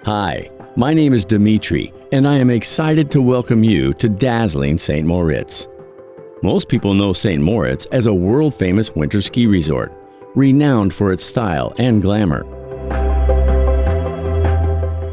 Hi, my name is Dimitry, and I am excited to welcome you to dazzling St. Moritz. Most people know St. Moritz as a world-famous winter ski resort, renowned for its style and glamour.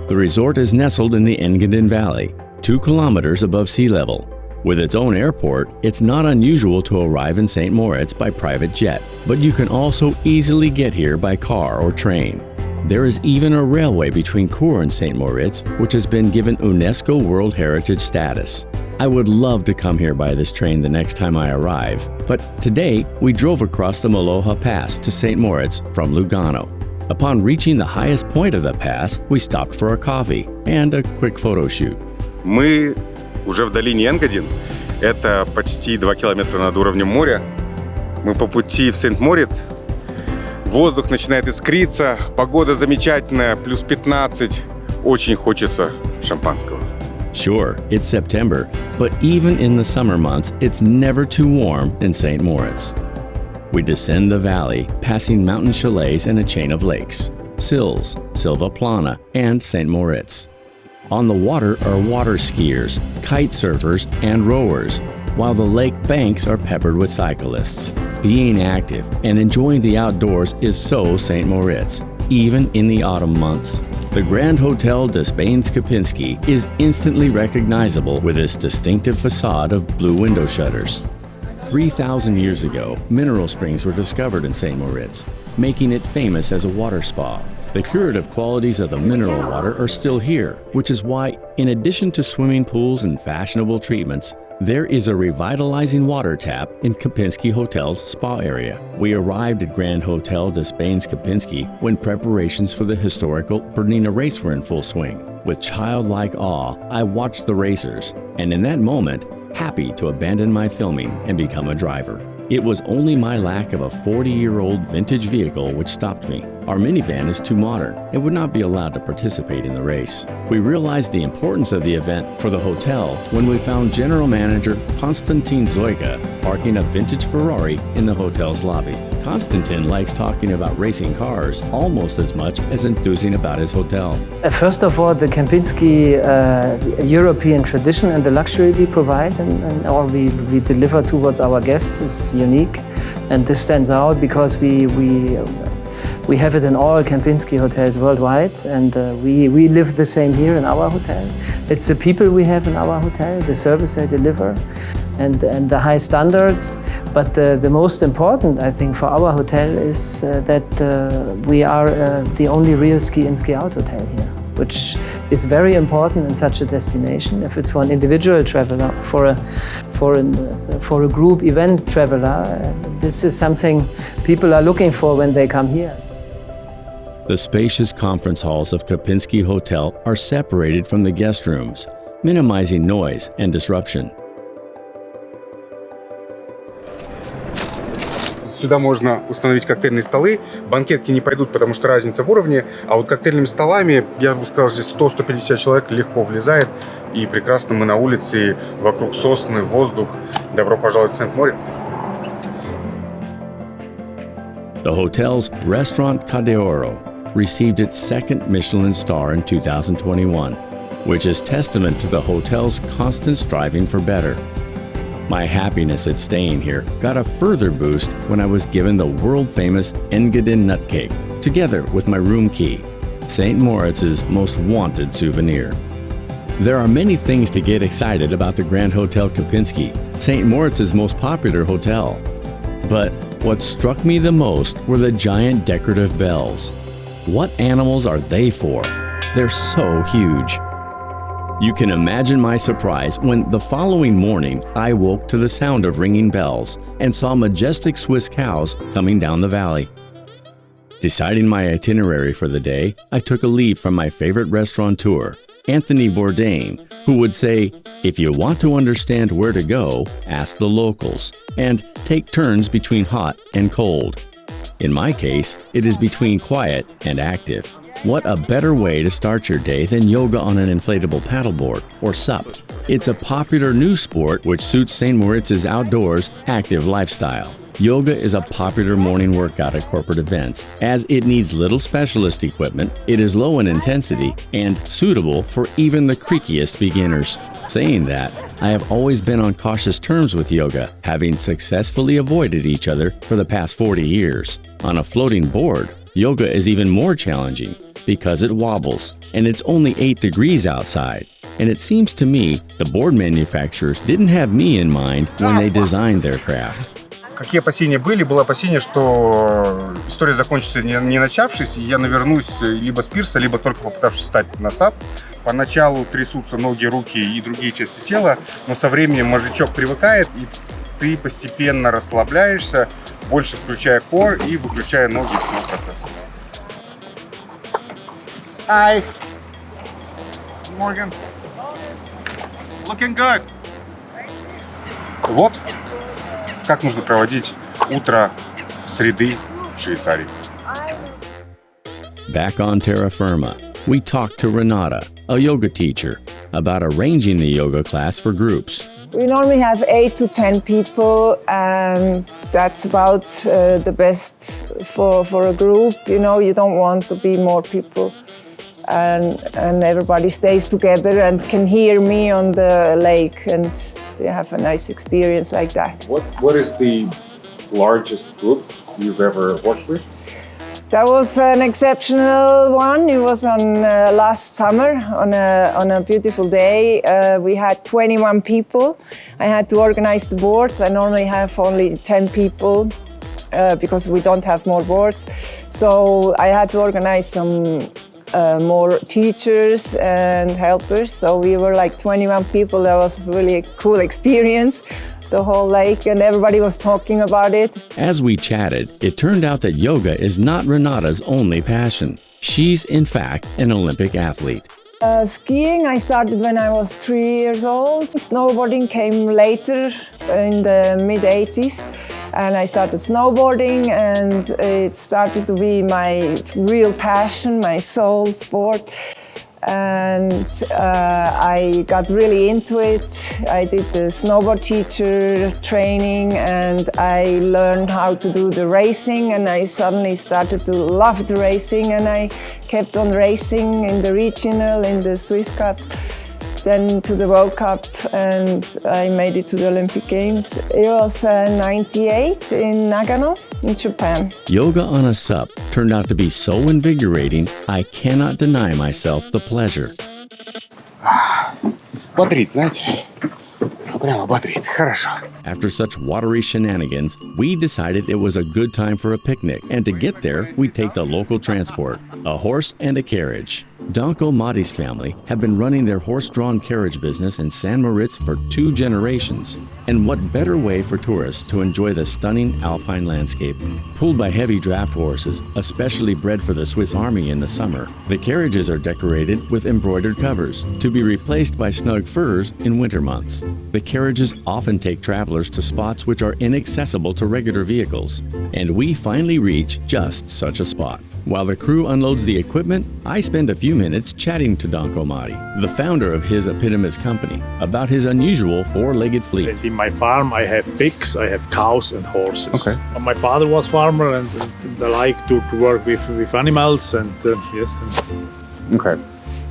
The resort is nestled in the Engadin Valley, 2 kilometers above sea level. With its own airport, it's not unusual to arrive in St. Moritz by private jet, but you can also easily get here by car or train. There is even a railway between Kulm and St. Moritz, which has been given UNESCO World Heritage status. I would love to come here by this train the next time I arrive, but today we drove across the Maloha Pass to St. Moritz from Lugano. Upon reaching the highest point of the pass, we stopped for a coffee and a quick photo shoot. Мы уже в долине Engadin. Это почти 2 километра над уровнем моря. Мы по пути в Сент-Мориц. Воздух начинает искриться, погода замечательная, плюс 15. Очень хочется шампанского. Sure, it's September, but even in the summer months, it's never too warm in St. Moritz. We descend the valley, passing mountain chalets and a chain of lakes, Sils, Silva Plana, and St. Moritz. On the water are water skiers, kite surfers, and rowers, while the lake banks are peppered with cyclists. Being active and enjoying the outdoors is so St. Moritz, even in the autumn months. The Grand Hotel des Bains Kempinski is instantly recognizable with its distinctive facade of blue window shutters. 3,000 years ago, mineral springs were discovered in St. Moritz, making it famous as a water spa. The curative qualities of the mineral water are still here, which is why, in addition to swimming pools and fashionable treatments, there is a revitalizing water tap in Kempinski Hotel's spa area. We arrived at Grand Hotel des Bains Kempinski when preparations for the historical Bernina race were in full swing. With childlike awe, I watched the racers, and in that moment, happy to abandon my filming and become a driver. It was only my lack of a 40-year-old vintage vehicle which stopped me. Our minivan is too modern and would not be allowed to participate in the race. We realized the importance of the event for the hotel when we found General Manager Konstantin Zoiga parking a vintage Ferrari in the hotel's lobby. Konstantin likes talking about racing cars almost as much as enthusing about his hotel. First of all, the Kempinski European tradition and the luxury we provide or we deliver towards our guests is unique, and this stands out because we have it in all Kempinski hotels worldwide, and we live the same here in our hotel. It's the people we have in our hotel, the service they deliver, and the high standards. But the most important, I think, for our hotel is that we are the only real ski-in, ski-out hotel here, which is very important in such a destination. If it's for an individual traveler, for a group event traveler, this is something people are looking for when they come here. The spacious conference halls of Kempinski Hotel are separated from the guest rooms, minimizing noise and disruption. Сюда можно установить коктейльные столы. Банкетки не пойдут, потому что разница в уровне. А вот коктейльными столами, я бы сказал, здесь 100-150 человек легко влезает. И прекрасно мы на улице, вокруг сосны, воздух. Добро пожаловать в Сент-Мориц. The hotel's Restaurant Cadeoro received its 2nd Michelin star in 2021, which is testament to the hotel's constant striving for better. My happiness at staying here got a further boost when I was given the world-famous Engadin nut cake, together with my room key, St. Moritz's most wanted souvenir. There are many things to get excited about the Grand Hotel Kempinski, St. Moritz's most popular hotel. But what struck me the most were the giant decorative bells. What animals are they for? They're so huge. You can imagine my surprise when the following morning I woke to the sound of ringing bells and saw majestic Swiss cows coming down the valley. Deciding my itinerary for the day, I took a leave from my favorite restaurateur, Anthony Bourdain, who would say, if you want to understand where to go, ask the locals, and take turns between hot and cold. In my case, it is between quiet and active. What a better way to start your day than yoga on an inflatable paddleboard or sup. It's a popular new sport which suits St. Moritz's outdoors, active lifestyle. Yoga is a popular morning workout at corporate events, as it needs little specialist equipment, it is low in intensity, and suitable for even the creakiest beginners. Saying that, I have always been on cautious terms with yoga, having successfully avoided each other for the past 40 years. On a floating board, yoga is even more challenging because it wobbles, and it's only 8 degrees outside. And it seems to me the board manufacturers didn't have me in mind when they designed their craft. Какие опасения были? Было опасение, что история закончится не начавшись, и я навернусь либо с пирса, либо только попытавшись встать на сап. Поначалу трясутся ноги, руки и другие части тела, но со временем мозжечок привыкает, и ты постепенно расслабляешься, больше включая кор и выключая ноги всего процесса. Hi. Morgan. Looking good. Вот как нужно проводить утро среды в Швейцарии. Back on terra firma, we talked to Renata, a yoga teacher, about arranging the yoga class for groups. We normally have 8 to 10 people, and that's about the best for a group. You know, you don't want to be more people, and everybody stays together and can hear me on the lake, and they have a nice experience like that. What is the largest group you've ever worked with? That was an exceptional one. It was on last summer on a beautiful day. We had 21 people. I had to organize the boards. I normally have only 10 people because we don't have more boards. So I had to organize some more teachers and helpers. So we were like 21 people. That was really a cool experience. The whole lake, and everybody was talking about it. As we chatted, it turned out that yoga is not Renata's only passion. She's, in fact, an Olympic athlete. Skiing, I started when I was 3 years old. Snowboarding came later in the mid-80s. And I started snowboarding, and it started to be my real passion, my soul sport. And I got really into it. I did the snowboard teacher training, and I learned how to do the racing, and I suddenly started to love the racing, and I kept on racing in the regional, in the Swiss Cup, then to the World Cup, and I made it to the Olympic Games. It was 98 in Nagano, in Japan. Yoga on a sup turned out to be so invigorating, I cannot deny myself the pleasure. Бодрит, знаете? Прямо бодрит. Хорошо. After such watery shenanigans, we decided it was a good time for a picnic, and to get there, we'd take the local transport, a horse and a carriage. Danko Mati's family have been running their horse-drawn carriage business in St. Moritz for 2 generations. And what better way for tourists to enjoy the stunning alpine landscape? Pulled by heavy draft horses, especially bred for the Swiss Army in the summer, the carriages are decorated with embroidered covers, to be replaced by snug furs in winter months. The carriages often take travelers to spots which are inaccessible to regular vehicles, and we finally reach just such a spot. While the crew unloads the equipment, I spend a few minutes chatting to Danko Mati, the founder of his Epitomis company, about his unusual 4-legged fleet. And in my farm I have pigs, I have cows and horses. Okay. My father was farmer, and I like to work with animals, and yes. Okay.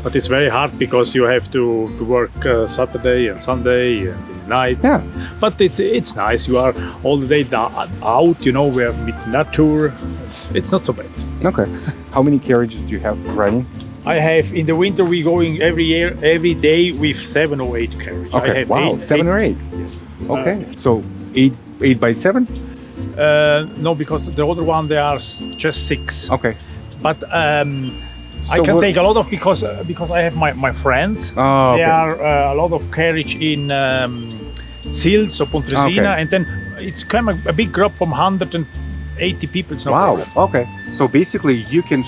But it's very hard because you have to work Saturday and Sunday and night. Yeah. But it's nice. You are all the day out, you know, we have with nature. It's not so bad. Okay. How many carriages do you have running? I have, in the winter, we going every day with 7 or 8 carriages. Okay, I have wow, 7 or 8? Yes. Okay, so 8 by 7? No, because the other one, they are just 6. Okay. But I So can what- take a lot of, because I have my friends. Oh, okay. There are a lot of carriage in Sils or Pontresina, Okay. and then it's kind of a big group from 180 people. It's no Wow, problem. okay. So basically, you can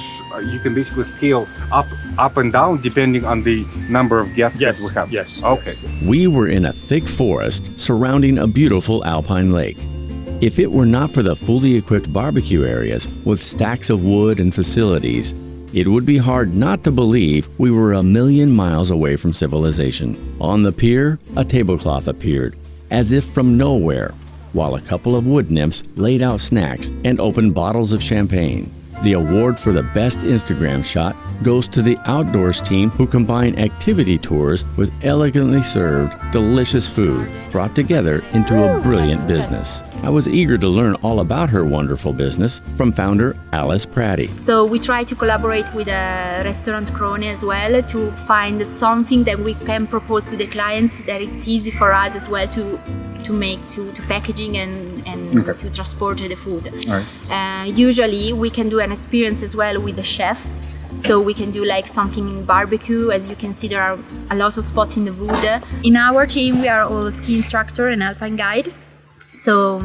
basically scale up and down depending on the number of guests that we have. Yes. Okay. Yes. We were in a thick forest surrounding a beautiful alpine lake. If it were not for the fully equipped barbecue areas with stacks of wood and facilities, It would be hard not to believe we were a million miles away from civilization. On the pier, a tablecloth appeared, as if from nowhere, while a couple of wood nymphs laid out snacks and opened bottles of champagne. The award for the best Instagram shot goes to the outdoors team who combine activity tours with elegantly served, delicious food brought together into a brilliant business. I was eager to learn all about her wonderful business from founder Alice Pratty. So we try to collaborate with a restaurant crony as well to find something that we can propose to the clients that it's easy for us as well to make, to packaging and to transport the food. All right. Usually we can do an experience as well with the chef. So we can do like something in barbecue. As you can see, there are a lot of spots in the wood. In our team, we are all ski instructor and alpine guide. So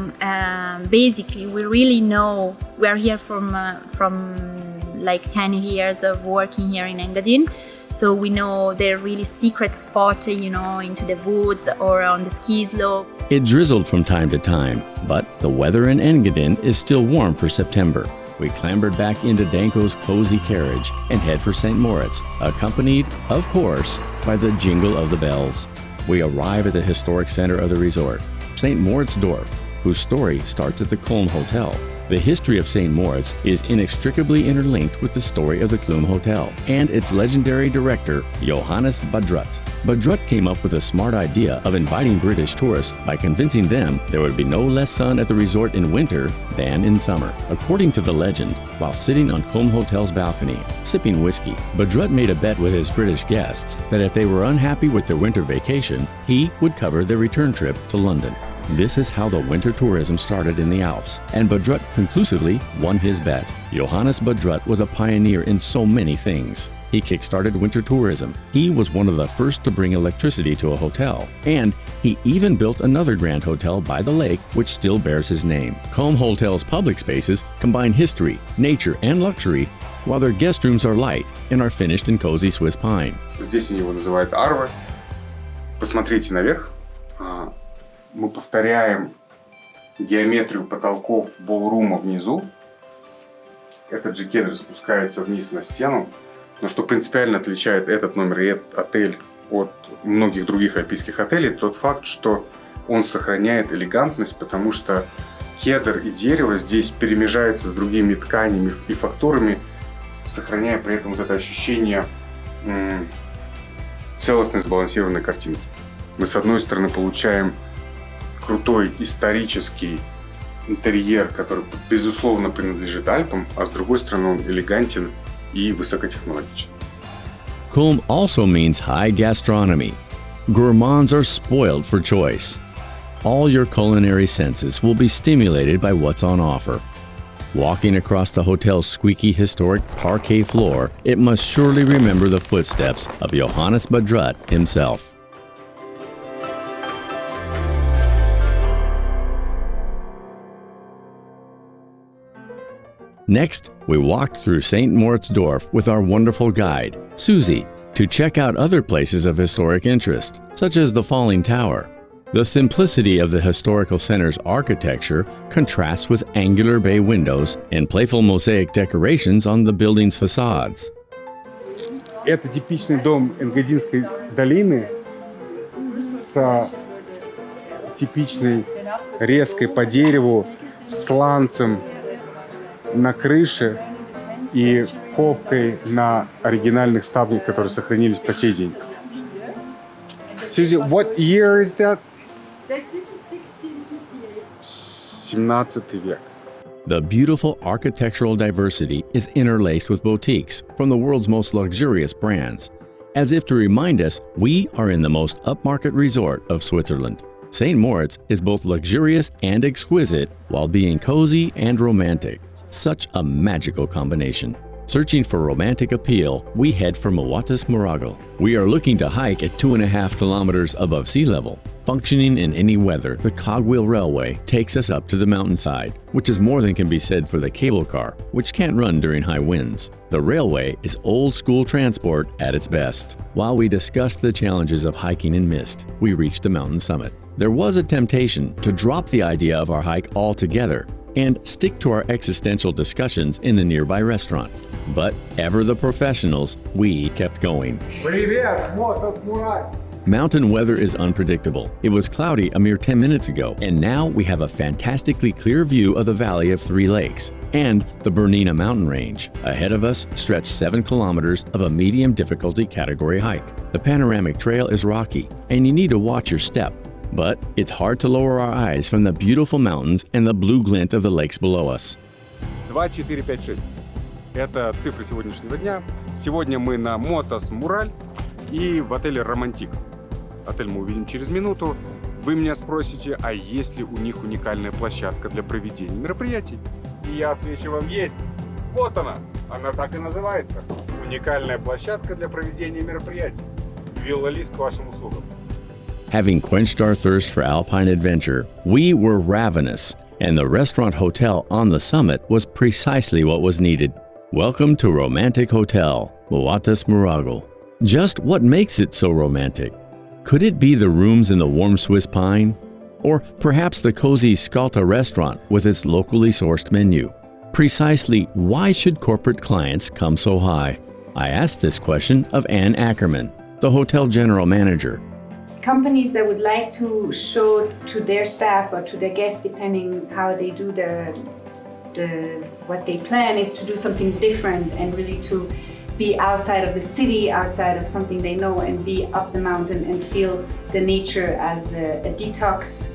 basically, we really know we are here from like 10 years of working here in Engadin. So we know the really secret spot, you know, into the woods or on the ski slope. It drizzled from time to time, but the weather in Engadin is still warm for September. We clambered back into Danko's cozy carriage and head for St. Moritz, accompanied, of course, by the jingle of the bells. We arrive at the historic center of the resort, St. Moritz Dorf, whose story starts at the Kulm Hotel. The history of St. Moritz is inextricably interlinked with the story of the Kulm Hotel and its legendary director, Johannes Badrut. Badrut came up with a smart idea of inviting British tourists by convincing them there would be no less sun at the resort in winter than in summer. According to the legend, while sitting on Kulm Hotel's balcony, sipping whiskey, Badrut made a bet with his British guests that if they were unhappy with their winter vacation, he would cover their return trip to London. This is how the winter tourism started in the Alps, and Badrut conclusively won his bet. Johannes Badrut was a pioneer in so many things. He kick-started winter tourism. He was one of the first to bring electricity to a hotel, and he even built another grand hotel by the lake which still bears his name. Kulm Hotel's public spaces combine history, nature, and luxury, while their guest rooms are light and are finished in cozy Swiss pine. Здесь они его называют арвы. Посмотрите наверх. Мы повторяем геометрию потолков болрума внизу. Этот же кедр спускается вниз на стену. Но что принципиально отличает этот номер и этот отель от многих других альпийских отелей, тот факт, что он сохраняет элегантность, потому что кедр и дерево здесь перемежаются с другими тканями и фактурами, сохраняя при этом вот это ощущение целостной сбалансированной картинки. Мы с одной стороны получаем крутой исторический интерьер, который безусловно принадлежит Альпам, а с другой стороны он элегантен и высокотехнологичен. Kulm also means high gastronomy. Gourmands are spoiled for choice. All your culinary senses will be stimulated by what's on offer. Walking across the hotel's squeaky historic parquet floor, it must surely remember the footsteps of Johannes Badrut himself. Next, we walked through St. Moritz Dorf with our wonderful guide, Susie, to check out other places of historic interest, such as the Falling Tower. The simplicity of the historical center's architecture contrasts with angular bay windows and playful mosaic decorations on the building's facades. Это типичный дом Энгадинской долины с типичной резкой по дереву сланцем на крыше и ковкой на оригинальных ставнях, которые сохранились по сей день. Susie, what year is that? This is 1658. 17 век. The beautiful architectural diversity is interlaced with boutiques from the world's most luxurious brands, as if to remind us we are in the most upmarket resort of Switzerland. St. Moritz is both luxurious and exquisite while being cozy and romantic. Such a magical combination. Searching for romantic appeal, we head for Muottas Muragl. We are looking to hike at 2.5 kilometers above sea level. Functioning in any weather, the cogwheel railway takes us up to the mountainside, which is more than can be said for the cable car, which can't run during high winds. The railway is old-school transport at its best. While we discussed the challenges of hiking in mist, we reached the mountain summit. There was a temptation to drop the idea of our hike altogether, and stick to our existential discussions in the nearby restaurant. But ever the professionals, we kept going. Привет, Muottas, Muragl. Mountain weather is unpredictable. It was cloudy a mere 10 minutes ago, and now we have a fantastically clear view of the Valley of Three Lakes and the Bernina mountain range. Ahead of us stretch 7 kilometers of a medium difficulty category hike. The panoramic trail is rocky, and you need to watch your step. But it's hard to lower our eyes from the beautiful mountains and the blue glint of the lakes below us. 2, 4, 5, 6. Это цифры сегодняшнего дня. Сегодня мы на Muottas, Muragl и в отеле «Романтик». Отель мы увидим через минуту. Вы меня спросите, а есть ли у них уникальная площадка для проведения мероприятий? И я отвечу вам, есть. Вот она. Она так и называется. Уникальная площадка для проведения мероприятий. Вилла Лис к вашим услугам. Having quenched our thirst for alpine adventure, we were ravenous, and the restaurant hotel on the summit was precisely what was needed. Welcome to Romantic Hotel, Muottas, Muragl. Just what makes it so romantic? Could it be the rooms in the warm Swiss pine? Or perhaps the cozy Skalta restaurant with its locally sourced menu? Precisely why should corporate clients come so high? I asked this question of Ann Ackerman, the hotel general manager. Companies that would like to show to their staff or to their guests, depending how they do what they plan, is to do something different and really to be outside of the city, outside of something they know, and be up the mountain and feel the nature as a detox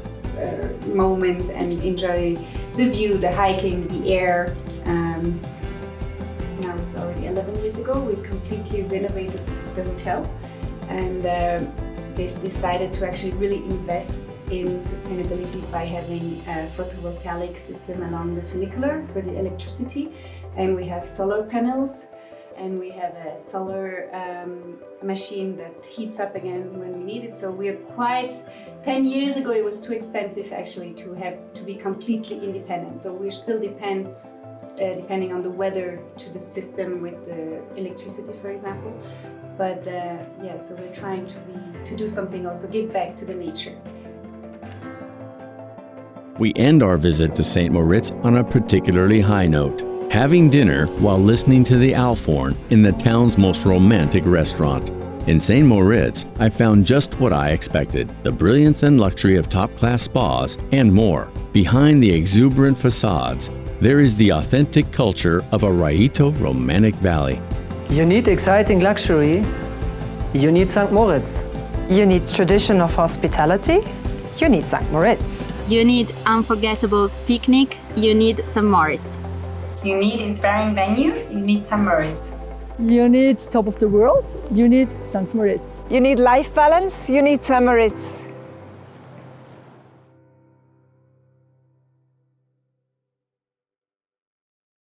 moment and enjoy the view, the hiking, the air. Now it's already 11 years ago, we completely renovated the hotel, and they've decided to actually really invest in sustainability by having a photovoltaic system along the funicular for the electricity, and we have solar panels. And we have a solar machine that heats up again when we need it. So we are 10 years ago it was too expensive actually to be completely independent. So we still depending on the weather to the system with the electricity, for example. But yeah, so we're trying to do something also, give back to the nature. We end our visit to St. Moritz on a particularly high note, having dinner while listening to the Alphorn in the town's most romantic restaurant. In St. Moritz, I found just what I expected, the brilliance and luxury of top-class spas and more. Behind the exuberant facades, there is the authentic culture of a Raito romantic valley. You need exciting luxury, you need St. Moritz. You need tradition of hospitality, you need St. Moritz. You need unforgettable picnic, you need St. Moritz. You need inspiring venue, you need St. Moritz. You need top of the world, you need St. Moritz. You need life balance, you need St. Moritz.